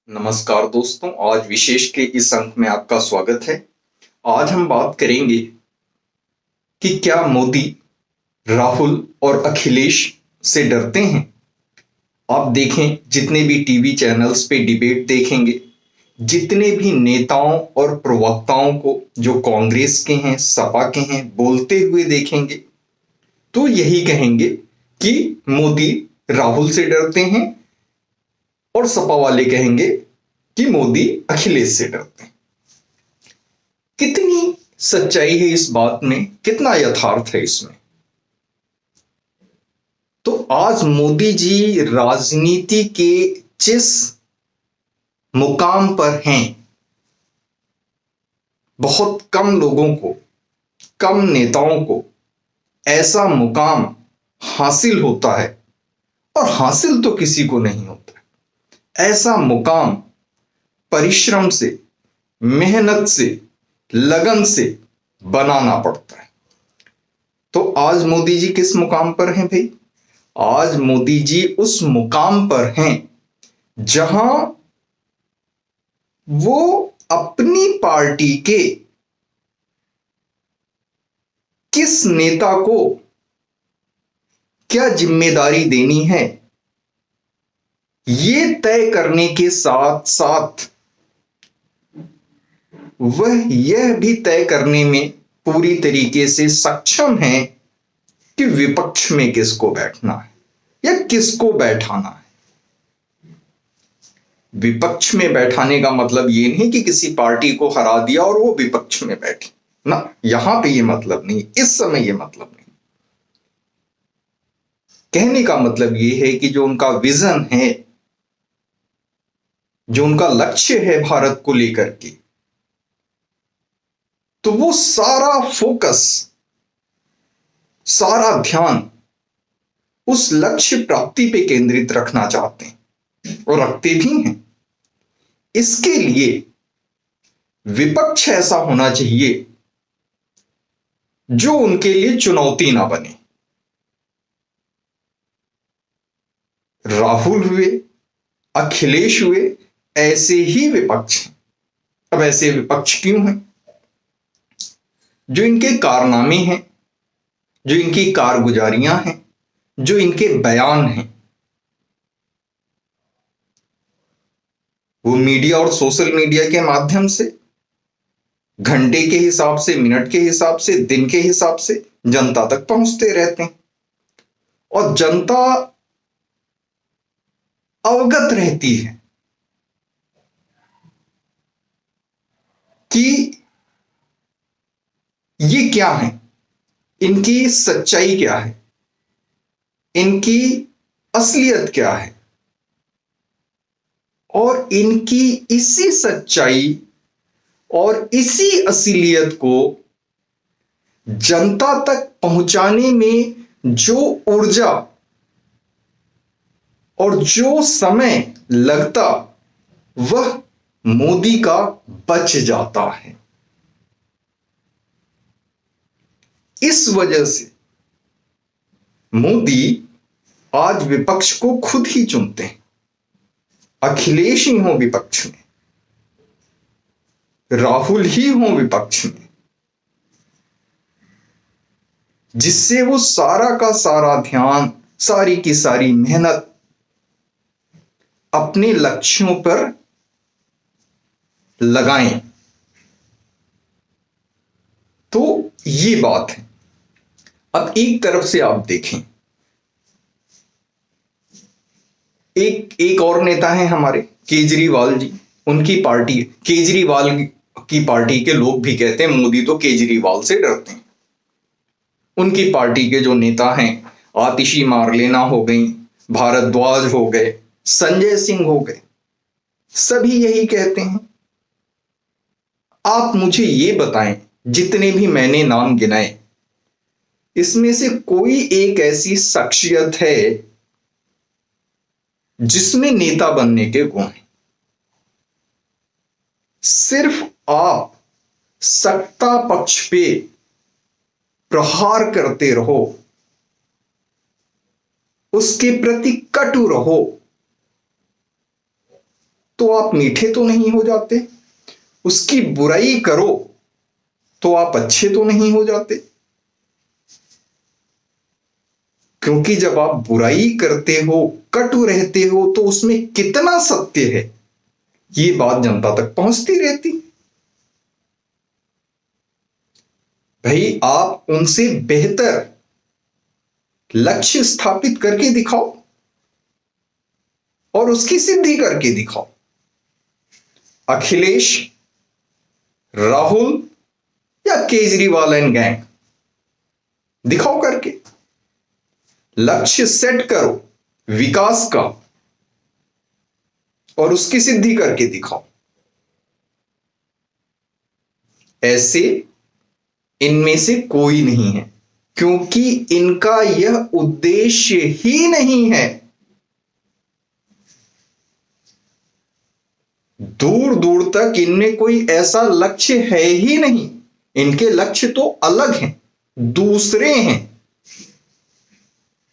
नमस्कार दोस्तों, आज विशेष के इस अंक में आपका स्वागत है। आज हम बात करेंगे कि क्या मोदी राहुल और अखिलेश से डरते हैं। आप देखें, जितने भी टीवी चैनल्स पे डिबेट देखेंगे, जितने भी नेताओं और प्रवक्ताओं को जो कांग्रेस के हैं, सपा के हैं, बोलते हुए देखेंगे तो यही कहेंगे कि मोदी राहुल से डरते हैं और सपा वाले कहेंगे कि मोदी अखिलेश से डरते हैं। कितनी सच्चाई है इस बात में, कितना यथार्थ है इसमें। तो आज मोदी जी राजनीति के जिस मुकाम पर हैं, बहुत कम लोगों को, कम नेताओं को ऐसा मुकाम हासिल होता है, और हासिल तो किसी को नहीं होता। ऐसा मुकाम परिश्रम से, मेहनत से, लगन से बनाना पड़ता है। तो आज मोदी जी किस मुकाम पर हैं भाई? आज मोदी जी उस मुकाम पर हैं जहां वो अपनी पार्टी के किस नेता को क्या जिम्मेदारी देनी है, ये तय करने के साथ साथ वह यह भी तय करने में पूरी तरीके से सक्षम है कि विपक्ष में किसको बैठना है या किसको बैठाना है। विपक्ष में बैठाने का मतलब ये नहीं कि किसी पार्टी को हरा दिया और वो विपक्ष में बैठे ना, यहां पे ये मतलब नहीं, इस समय ये मतलब नहीं। कहने का मतलब ये है कि जो उनका विजन है, जो उनका लक्ष्य है भारत को लेकर के, तो वो सारा फोकस, सारा ध्यान उस लक्ष्य प्राप्ति पे केंद्रित रखना चाहते हैं और रखते भी हैं। इसके लिए विपक्ष ऐसा होना चाहिए जो उनके लिए चुनौती ना बने। राहुल हुए, अखिलेश हुए, ऐसे ही विपक्ष हैं। अब ऐसे विपक्ष क्यों हैं? जो इनके कारनामे हैं, जो इनकी कारगुजारियां हैं, जो इनके बयान हैं, वो मीडिया और सोशल मीडिया के माध्यम से घंटे के हिसाब से, मिनट के हिसाब से, दिन के हिसाब से जनता तक पहुंचते रहते हैं और जनता अवगत रहती है कि ये क्या है, इनकी सच्चाई क्या है, इनकी असलियत क्या है। और इनकी इसी सच्चाई और इसी असलियत को जनता तक पहुंचाने में जो ऊर्जा और जो समय लगता, वह मोदी का बच जाता है। इस वजह से मोदी आज विपक्ष को खुद ही चुनते हैं। अखिलेश ही हो विपक्ष में, राहुल ही हो विपक्ष में, जिससे वो सारा का सारा ध्यान, सारी की सारी मेहनत अपने लक्ष्यों पर लगाएं। तो ये बात है। अब एक तरफ से आप देखें, एक और नेता है हमारे केजरीवाल जी, उनकी पार्टी, केजरीवाल की पार्टी के लोग भी कहते हैं मोदी तो केजरीवाल से डरते हैं। उनकी पार्टी के जो नेता हैं, आतिशी मारलेना हो गई, भारद्वाज हो गए, संजय सिंह हो गए, सभी यही कहते हैं। आप मुझे ये बताएं, जितने भी मैंने नाम गिनाए, इसमें से कोई एक ऐसी शख्सियत है जिसमें नेता बनने के गुण हैं? सिर्फ आप सत्ता पक्ष पे प्रहार करते रहो, उसके प्रति कटु रहो, तो आप मीठे तो नहीं हो जाते, उसकी बुराई करो तो आप अच्छे तो नहीं हो जाते। क्योंकि जब आप बुराई करते हो, कटु रहते हो, तो उसमें कितना सत्य है ये बात जनता तक पहुंचती रहती। भाई आप उनसे बेहतर लक्ष्य स्थापित करके दिखाओ और उसकी सिद्धि करके दिखाओ। अखिलेश, राहुल या केजरीवाल एंड गैंग, दिखाओ करके। लक्ष्य सेट करो विकास का और उसकी सिद्धि करके दिखाओ। ऐसे इनमें से कोई नहीं है, क्योंकि इनका यह उद्देश्य ही नहीं है। दूर दूर तक इनमें कोई ऐसा लक्ष्य है ही नहीं। इनके लक्ष्य तो अलग हैं, दूसरे हैं,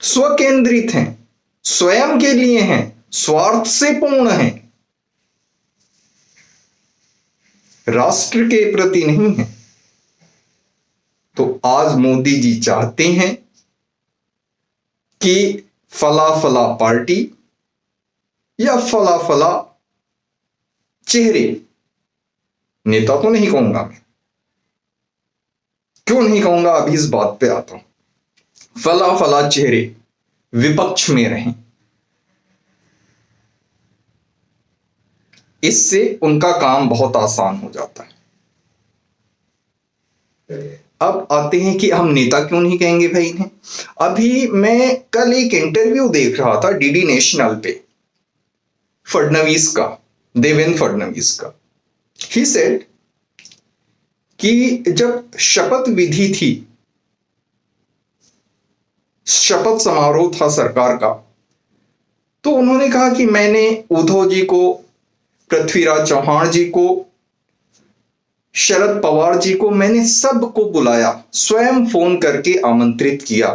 स्वकेंद्रित हैं, स्वयं के लिए हैं, स्वार्थ से पूर्ण हैं, राष्ट्र के प्रति नहीं है। तो आज मोदी जी चाहते हैं कि फला फला पार्टी या फला फला चेहरे, नेता तो नहीं कहूंगा मैं, क्यों नहीं कहूंगा अभी इस बात पे आता हूं। फला फला चेहरे विपक्ष में रहें, इससे उनका काम बहुत आसान हो जाता है। अब आते हैं कि हम नेता क्यों नहीं कहेंगे भाई इन्हें। अभी मैं कल एक इंटरव्यू देख रहा था डीडी नेशनल पे, फडणवीस का, देवेंद्र फडणवीस का। ही सेड कि जब शपथ विधि थी, शपथ समारोह था सरकार का, तो उन्होंने कहा कि मैंने उद्धव जी को, पृथ्वीराज चौहान जी को, शरद पवार जी को, मैंने सबको बुलाया, स्वयं फोन करके आमंत्रित किया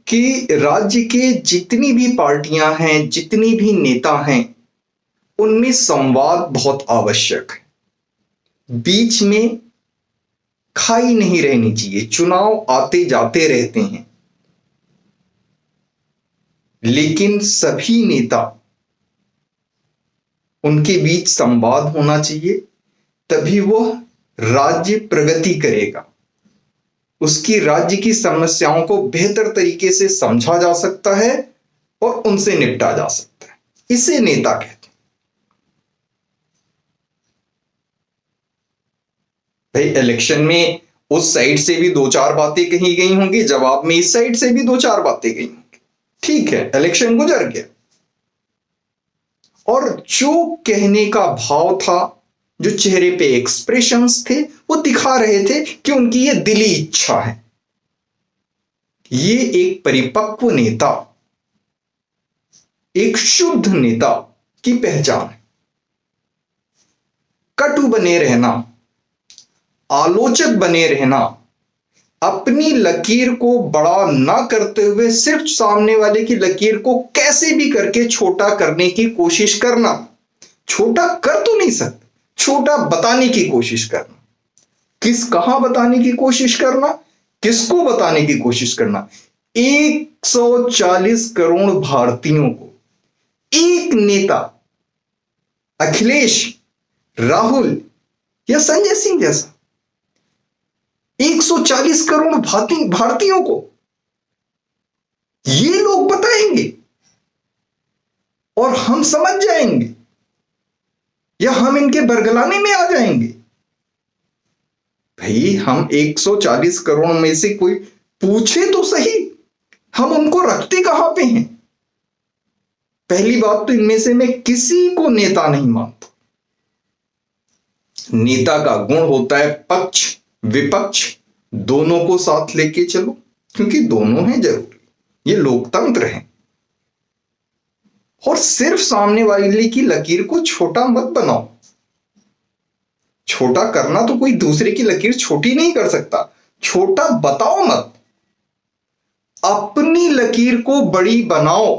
कि राज्य के जितनी भी पार्टियां हैं, जितनी भी नेता हैं, उनमें संवाद बहुत आवश्यक है। बीच में खाई नहीं रहनी चाहिए। चुनाव आते जाते रहते हैं, लेकिन सभी नेता, उनके बीच संवाद होना चाहिए, तभी वह राज्य प्रगति करेगा। उसकी राज्य की समस्याओं को बेहतर तरीके से समझा जा सकता है और उनसे निपटा जा सकता है। इसे नेता कहते हैं। भाई इलेक्शन में उस साइड से भी दो चार बातें कही गई होंगी, जवाब में इस साइड से भी दो चार बातें गई होंगी, ठीक है, इलेक्शन गुजर गया। और जो कहने का भाव था, जो चेहरे पे एक्सप्रेशंस थे, वो दिखा रहे थे कि उनकी ये दिली इच्छा है। ये एक परिपक्व नेता, एक शुद्ध नेता की पहचान है। कटु बने रहना, आलोचक बने रहना, अपनी लकीर को बड़ा ना करते हुए सिर्फ सामने वाले की लकीर को कैसे भी करके छोटा करने की कोशिश करना। छोटा कर तो नहीं सकते, छोटा बताने की कोशिश करना। कहां बताने की कोशिश करना, किसको बताने की कोशिश करना? 140 करोड़ भारतीयों को एक नेता, अखिलेश, राहुल या संजय सिंह जैसा, 140 करोड़ भारतीयों को ये लोग बताएंगे और हम समझ जाएंगे या हम इनके बरगलाने में आ जाएंगे? भाई हम 140 करोड़ में से कोई पूछे तो सही, हम उनको रखते कहां पे हैं? पहली बात तो इनमें से मैं किसी को नेता नहीं मानता। नेता का गुण होता है पक्ष विपक्ष दोनों को साथ लेके चलो, क्योंकि दोनों हैं जरूरी, ये लोकतंत्र है। और सिर्फ सामने वाले की लकीर को छोटा मत बनाओ। छोटा करना तो कोई दूसरे की लकीर छोटी नहीं कर सकता, छोटा बताओ मत, अपनी लकीर को बड़ी बनाओ।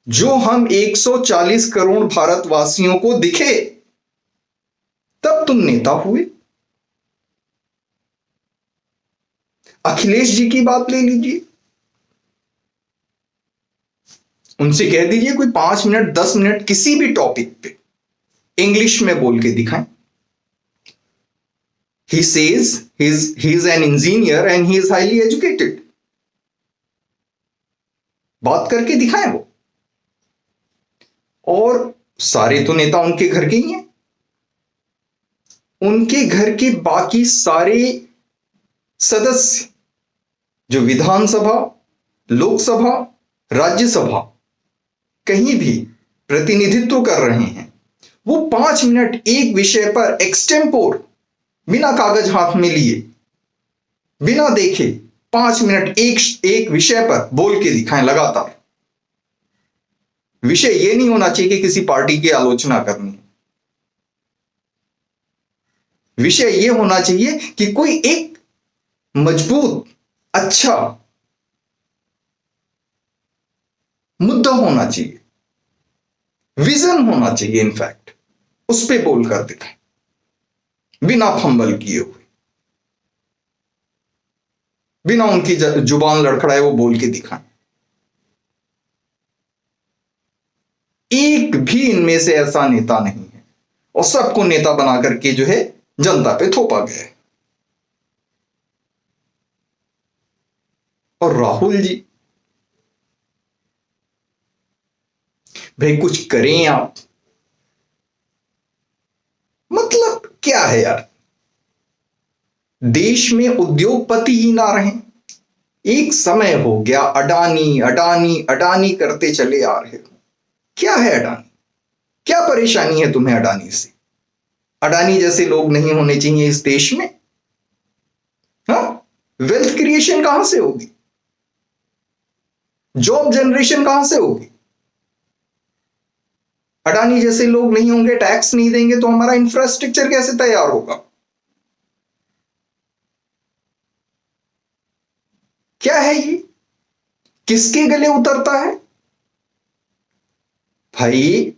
जो हम 140 करोड़ भारतवासियों को दिखे, तब तुम नेता हुए। अखिलेश जी की बात ले लीजिए, उनसे कह दीजिए कोई 5 मिनट 10 मिनट किसी भी टॉपिक पे इंग्लिश में बोल के दिखाएं। He says he's an engineer and he is highly educated. बात करके दिखाएं वो। और सारे तो नेता उनके घर के ही हैं, उनके घर के बाकी सारे सदस्य जो विधानसभा, लोकसभा, राज्यसभा कहीं भी प्रतिनिधित्व कर रहे हैं, वो 5 मिनट एक विषय पर एक्सटेम्पोर, बिना कागज हाथ में लिए, बिना देखे 5 मिनट एक विषय पर बोल के दिखाएं लगातार। विषय यह नहीं होना चाहिए कि किसी पार्टी की आलोचना करनी है, विषय यह होना चाहिए कि कोई एक मजबूत अच्छा मुद्दा होना चाहिए, विजन होना चाहिए, इनफैक्ट उस पे बोलकर दिखाएं बिना फंबल किए हुए, बिना उनकी जुबान लड़खड़ाए वो बोल के दिखाएं। एक भी इनमें से ऐसा नेता नहीं है, और सबको नेता बना करके जो है जनता पे थोपा गया है। और राहुल जी, भाई कुछ करें आप, मतलब क्या है यार, देश में उद्योगपति ही ना रहे। एक समय हो गया अडानी अडानी अडानी करते चले आ रहे हो। क्या है अडानी? क्या परेशानी है तुम्हें अडानी से? अडानी जैसे लोग नहीं होने चाहिए इस देश में? हाँ, वेल्थ क्रिएशन कहां से होगी? जॉब जनरेशन कहां से होगी? अडानी जैसे लोग नहीं होंगे, टैक्स नहीं देंगे, तो हमारा इंफ्रास्ट्रक्चर कैसे तैयार होगा? क्या है ये? किसके गले उतरता है? भाई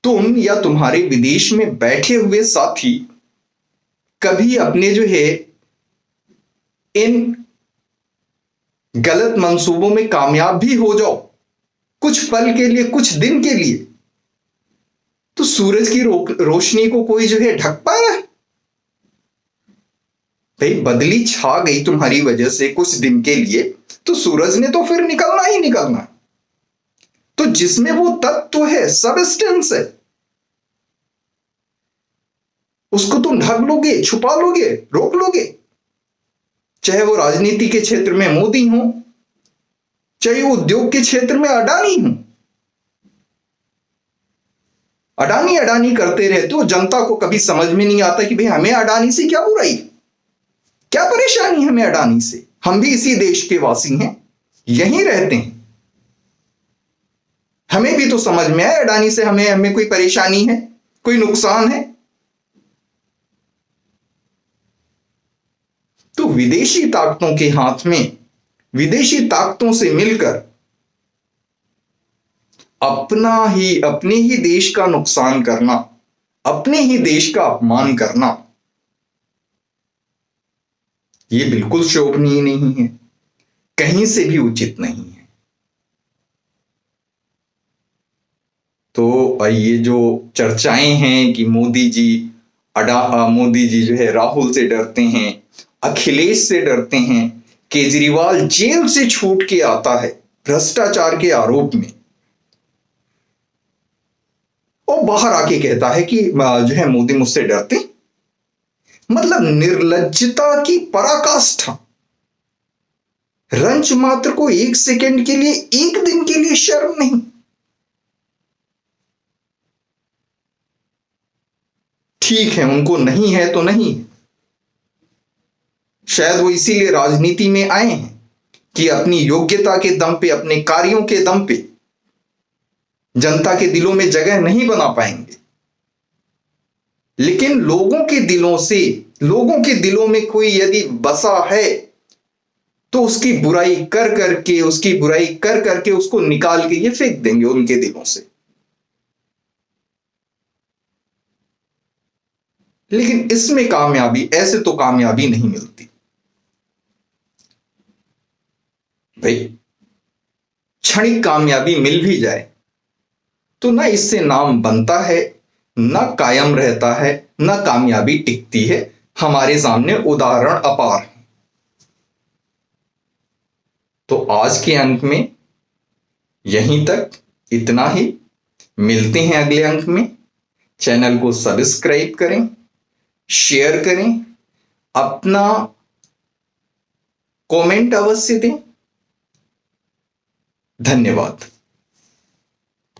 तुम या तुम्हारे विदेश में बैठे हुए साथी कभी अपने जो है इन गलत मंसूबों में कामयाब भी हो जाओ कुछ पल के लिए, कुछ दिन के लिए, तो सूरज की रोशनी को कोई जो है ढक पाया? भाई बदली छा गई तुम्हारी वजह से कुछ दिन के लिए, तो सूरज ने तो फिर निकलना ही निकलना। तो जिसमें वो तत्व है, सबस्टेंस है, उसको तुम ढक लोगे, छुपा लोगे, रोक लोगे। चाहे वो राजनीति के क्षेत्र में मोदी हो, चाहे वो उद्योग के क्षेत्र में अडानी हो। अडानी अडानी करते रहते हो, जनता को कभी समझ में नहीं आता कि भाई हमें अडानी से क्या बुराई, क्या परेशानी हमें अडानी से? हम भी इसी देश के वासी हैं, यहीं रहते हैं, हमें भी तो समझ में आए अडानी से हमें कोई परेशानी है, कोई नुकसान है। तो विदेशी ताकतों के हाथ में, विदेशी ताकतों से मिलकर अपने ही देश का नुकसान करना, अपने ही देश का अपमान करना, ये बिल्कुल शोभनीय नहीं है, कहीं से भी उचित नहीं है। तो ये जो चर्चाएं हैं कि मोदी जी जो है राहुल से डरते हैं, अखिलेश से डरते हैं, केजरीवाल जेल से छूट के आता है भ्रष्टाचार के आरोप में, और बाहर आके कहता है कि जो है मोदी मुझसे डरते। मतलब निर्लज्जता की पराकाष्ठा। रंच मात्र को 1 सेकंड के लिए, 1 दिन के लिए शर्म नहीं। ठीक है, उनको नहीं है तो नहीं, शायद वो इसीलिए राजनीति में आए हैं कि अपनी योग्यता के दम पे, अपने कार्यों के दम पे जनता के दिलों में जगह नहीं बना पाएंगे, लेकिन लोगों के दिलों में कोई यदि बसा है तो उसकी बुराई कर करके उसको निकाल के ये फेंक देंगे उनके दिलों से। लेकिन इसमें कामयाबी, ऐसे तो कामयाबी नहीं मिलती भाई। क्षणिक कामयाबी मिल भी जाए तो ना इससे नाम बनता है, ना कायम रहता है, ना कामयाबी टिकती है। हमारे सामने उदाहरण अपार हैं। तो आज के अंक में यहीं तक, इतना ही। मिलते हैं अगले अंक में। चैनल को सब्सक्राइब करें, शेयर करें, अपना कमेंट अवश्य दें। धन्यवाद।